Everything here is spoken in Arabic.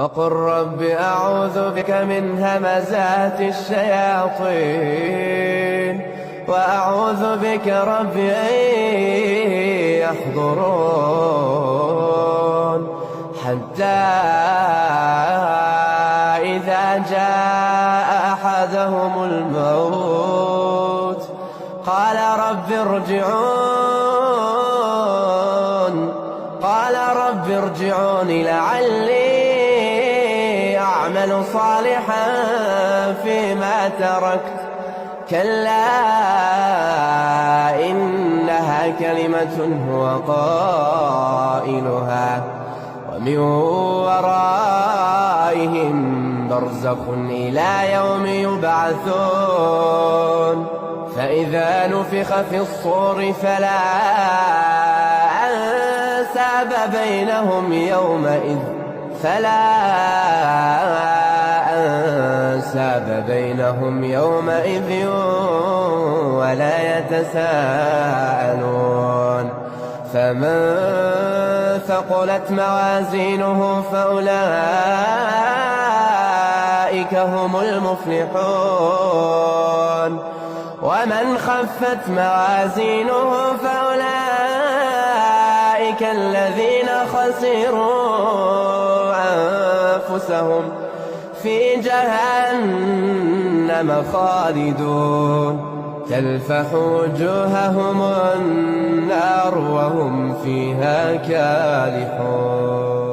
وقل رب أعوذ بك من همزات الشياطين وأعوذ بك رب أن يحضرون حتى إذا جاء أحدهم الموت قال رب ارجعون لعلي أعمل صالحا فيما تركت كلا إنها كلمة هو قائلها ومن ورائهم برزخ إلى يوم يبعثون فإذا نفخ في الصور فلا أنساب بينهم يومئذ ولا يتساءلون فمن ثقلت موازينه فأولئك هم المفلحون ومن خفت موازينه فأولئك الذين خسروا أنفسهم في جهنم خالدون تلفح وجوههم النار وهم فيها كالحون.